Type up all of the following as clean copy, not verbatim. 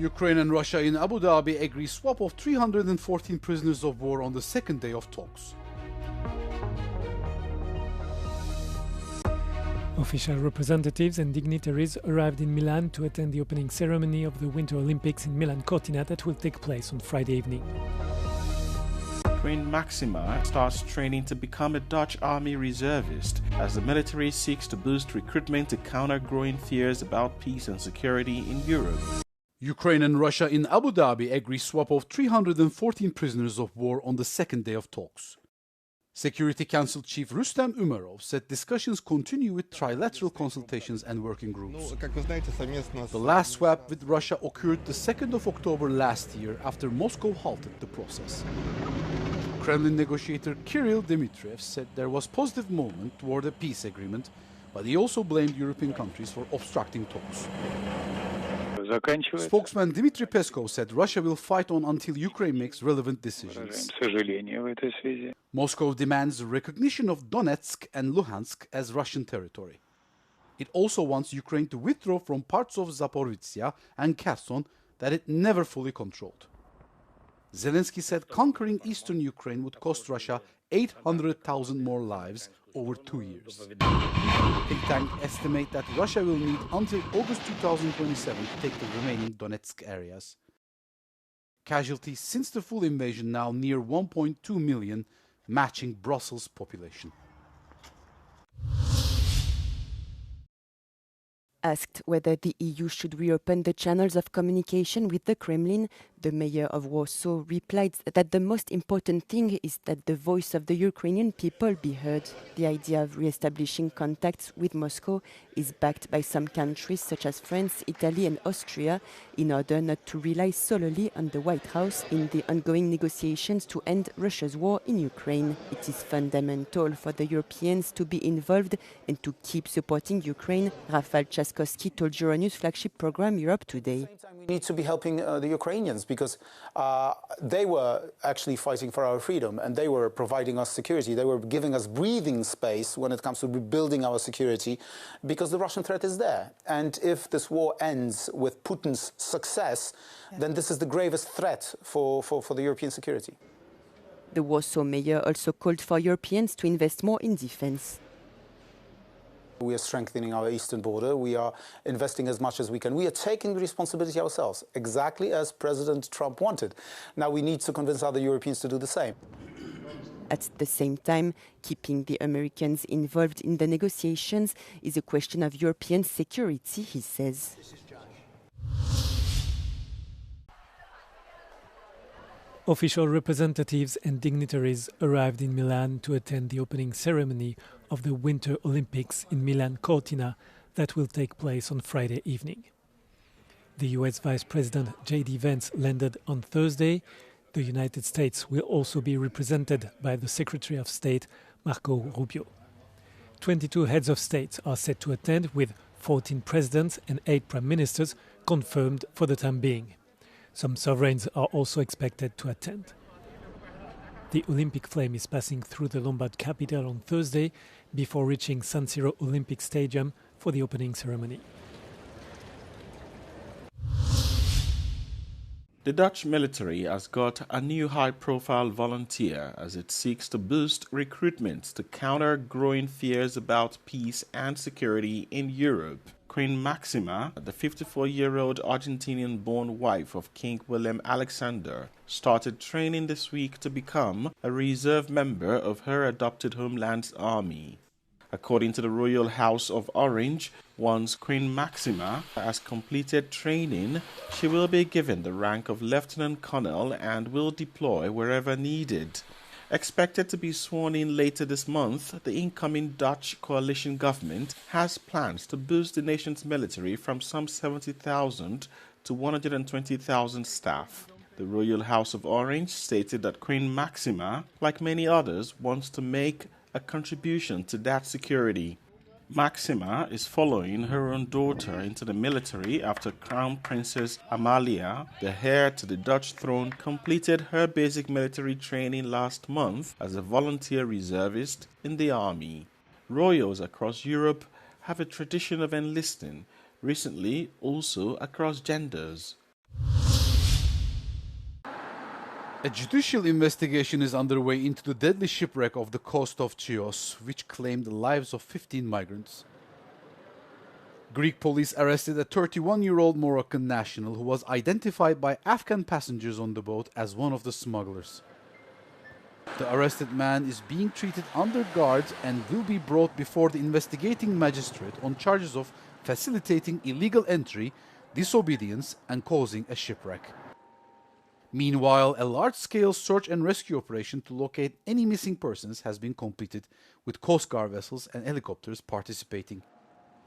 Ukraine and Russia in Abu Dhabi agree swap of 314 prisoners of war on the second day of talks. Official representatives and dignitaries arrived in Milan to attend the opening ceremony of the Winter Olympics in Milan Cortina that will take place on Friday evening. Queen Maxima starts training to become a Dutch army reservist as the military seeks to boost recruitment to counter growing fears about peace and security in Europe. Ukraine and Russia in Abu Dhabi agree swap of 314 prisoners of war on the second day of talks. Security Council Chief Rustem Umerov said discussions continue with trilateral consultations and working groups. The last swap with Russia occurred the 2nd of October last year after Moscow halted the process. Kremlin negotiator Kirill Dmitriev said there was positive movement toward a peace agreement, but he also blamed European countries for obstructing talks. Spokesman Dmitry Peskov said Russia will fight on until Ukraine makes relevant decisions. Moscow demands recognition of Donetsk and Luhansk as Russian territory. It also wants Ukraine to withdraw from parts of Zaporizhzhia and Kherson that it never fully controlled. Zelensky said conquering eastern Ukraine would cost Russia 800,000 more lives over 2 years. Think tanks estimate that Russia will need until August 2027 to take the remaining Donetsk areas. Casualties since the full invasion now near 1.2 million, matching Brussels' population. Asked whether the EU should reopen the channels of communication with the Kremlin, the mayor of Warsaw replied that the most important thing is that the voice of the Ukrainian people be heard. The idea of re-establishing contacts with Moscow is backed by some countries such as France, Italy and Austria in order not to rely solely on the White House in the ongoing negotiations to end Russia's war in Ukraine. It is fundamental for the Europeans to be involved and to keep supporting Ukraine, Rafał Trzaskowski told Euronews flagship program Europe Today. We need to be helping the Ukrainians because they were actually fighting for our freedom and they were providing us security. They were giving us breathing space when it comes to rebuilding our security because the Russian threat is there. And if this war ends with Putin's success, then this is the gravest threat for the European security. The Warsaw mayor also called for Europeans to invest more in defense. We are strengthening our eastern border. We are investing as much as we can. We are taking the responsibility ourselves, exactly as President Trump wanted. Now we need to convince other Europeans to do the same. At the same time, keeping the Americans involved in the negotiations is a question of European security, he says. Official representatives and dignitaries arrived in Milan to attend the opening ceremony of the Winter Olympics in Milan Cortina that will take place on Friday evening. The US Vice President J.D. Vance landed on Thursday. The United States will also be represented by the Secretary of State, Marco Rubio. 22 heads of state are set to attend, with 14 presidents and 8 prime ministers confirmed for the time being. Some sovereigns are also expected to attend. The Olympic flame is passing through the Lombard capital on Thursday before reaching San Siro Olympic Stadium for the opening ceremony. The Dutch military has got a new high-profile volunteer as it seeks to boost recruitment to counter growing fears about peace and security in Europe. Queen Maxima, the 54-year-old Argentinian-born wife of King Willem Alexander, started training this week to become a reserve member of her adopted homeland's army. According to the Royal House of Orange, once Queen Maxima has completed training, she will be given the rank of Lieutenant Colonel and will deploy wherever needed. Expected to be sworn in later this month, the incoming Dutch coalition government has plans to boost the nation's military from some 70,000 to 120,000 staff. The Royal House of Orange stated that Queen Maxima, like many others, wants to make a contribution to that security. Maxima is following her own daughter into the military after Crown Princess Amalia, the heir to the Dutch throne, completed her basic military training last month as a volunteer reservist in the army. Royals across Europe have a tradition of enlisting, recently also across genders. A judicial investigation is underway into the deadly shipwreck off the coast of Chios, which claimed the lives of 15 migrants. Greek police arrested a 31-year-old Moroccan national who was identified by Afghan passengers on the boat as one of the smugglers. The arrested man is being treated under guards and will be brought before the investigating magistrate on charges of facilitating illegal entry, disobedience, and causing a shipwreck. Meanwhile, a large-scale search and rescue operation to locate any missing persons has been completed, with Coast Guard vessels and helicopters participating.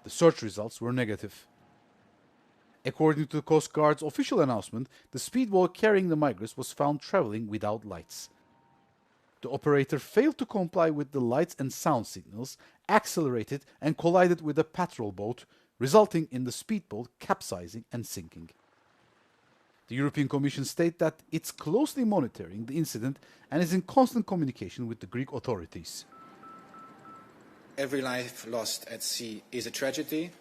The search results were negative. According to the Coast Guard's official announcement, the speedboat carrying the migrants was found traveling without lights. The operator failed to comply with the lights and sound signals, accelerated and collided with a patrol boat, resulting in the speedboat capsizing and sinking. The European Commission states that it's closely monitoring the incident and is in constant communication with the Greek authorities. Every life lost at sea is a tragedy.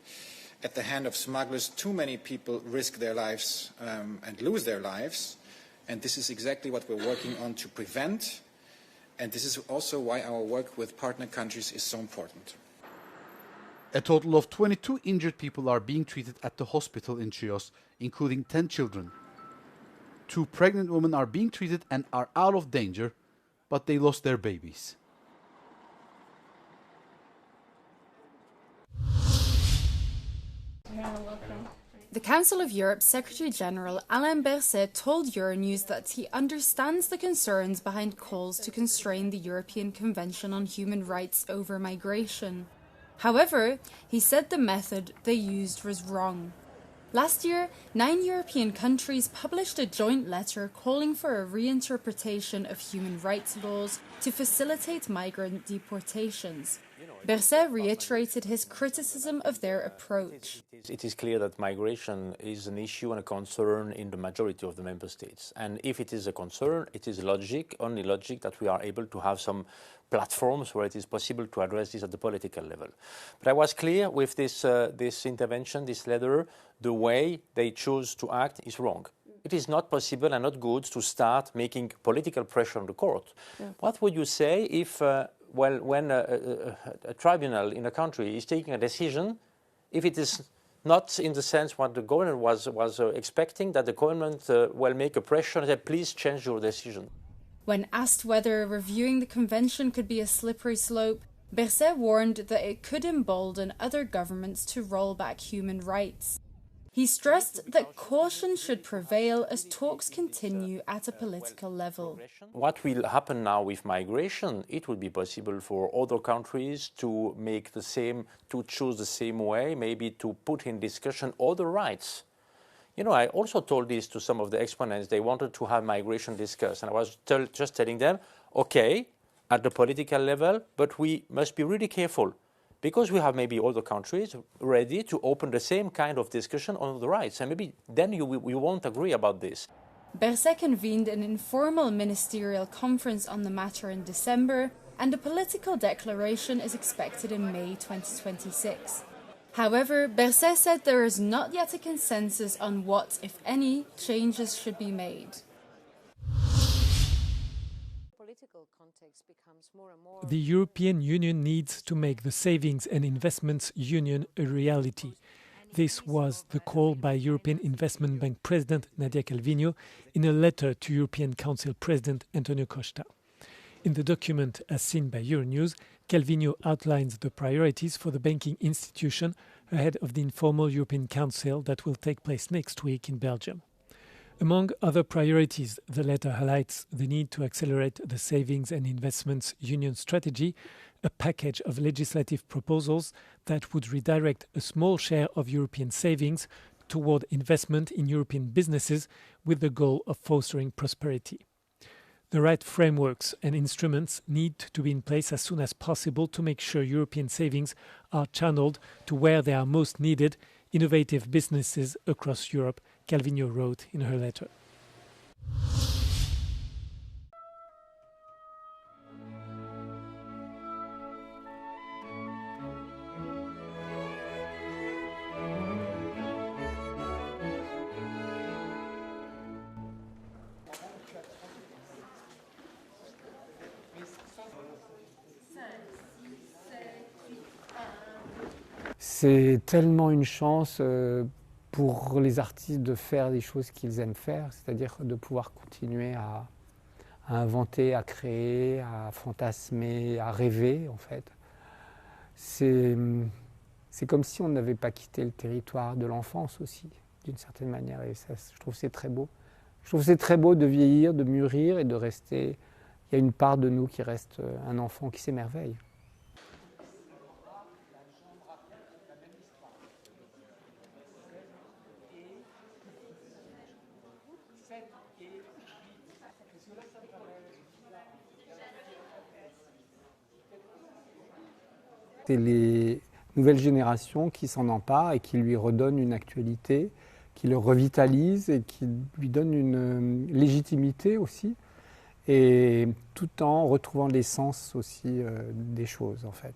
At the hand of smugglers, too many people risk their lives and lose their lives. And this is exactly what we're working on to prevent. And this is also why our work with partner countries is so important. A total of 22 injured people are being treated at the hospital in Chios, including 10 children. 2 pregnant women are being treated and are out of danger, but they lost their babies. The Council of Europe's Secretary-General Alain Berset told Euronews that he understands the concerns behind calls to constrain the European Convention on Human Rights over migration. However, he said the method they used was wrong. Last year, 9 European countries published a joint letter calling for a reinterpretation of human rights laws to facilitate migrant deportations. Berset reiterated his criticism of their approach. It is clear that migration is an issue and a concern in the majority of the member states. And if it is a concern, it is only logic that we are able to have some platforms where it is possible to address this at the political level. But I was clear with this intervention, this letter, the way they chose to act is wrong. It is not possible and not good to start making political pressure on the court. Yeah. What would you say if, when a tribunal in a country is taking a decision, if it is not in the sense what the government was expecting, that the government will make a pressure and say, please change your decision? When asked whether reviewing the convention could be a slippery slope, Berset warned that it could embolden other governments to roll back human rights. He stressed that caution should prevail as talks continue at a political level. What will happen now with migration? It will be possible for other countries to make the same, to choose the same way, maybe to put in discussion other rights. You know, I also told this to some of the exponents. They wanted to have migration discussed, and I was just telling them, okay, at the political level, but we must be really careful, because we have maybe other countries ready to open the same kind of discussion on the rights, and maybe then we won't agree about this. Berset convened an informal ministerial conference on the matter in December, and a political declaration is expected in May 2026. However, Berset said there is not yet a consensus on what, if any, changes should be made. The European Union needs to make the Savings and Investments Union a reality. This was the call by European Investment Bank President Nadia Calviño in a letter to European Council President Antonio Costa. In the document, as seen by Euronews, Calviño outlines the priorities for the banking institution ahead of the informal European Council that will take place next week in Belgium. Among other priorities, the letter highlights the need to accelerate the Savings and Investments Union strategy, a package of legislative proposals that would redirect a small share of European savings toward investment in European businesses with the goal of fostering prosperity. The right frameworks and instruments need to be in place as soon as possible to make sure European savings are channeled to where they are most needed, innovative businesses across Europe, Calviño wrote in her letter. C'est tellement une chance pour les artistes de faire des choses qu'ils aiment faire, c'est-à-dire de pouvoir continuer à inventer, à créer, à fantasmer, à rêver en fait. C'est comme si on n'avait pas quitté le territoire de l'enfance aussi, d'une certaine manière, et ça, je trouve que c'est très beau. Je trouve que c'est très beau de vieillir, de mûrir et de rester. Il y a une part de nous qui reste un enfant qui s'émerveille. C'est les nouvelles générations qui s'en emparent et qui lui redonnent une actualité, qui le revitalise et qui lui donne une légitimité aussi, et tout en retrouvant l'essence aussi des choses en fait.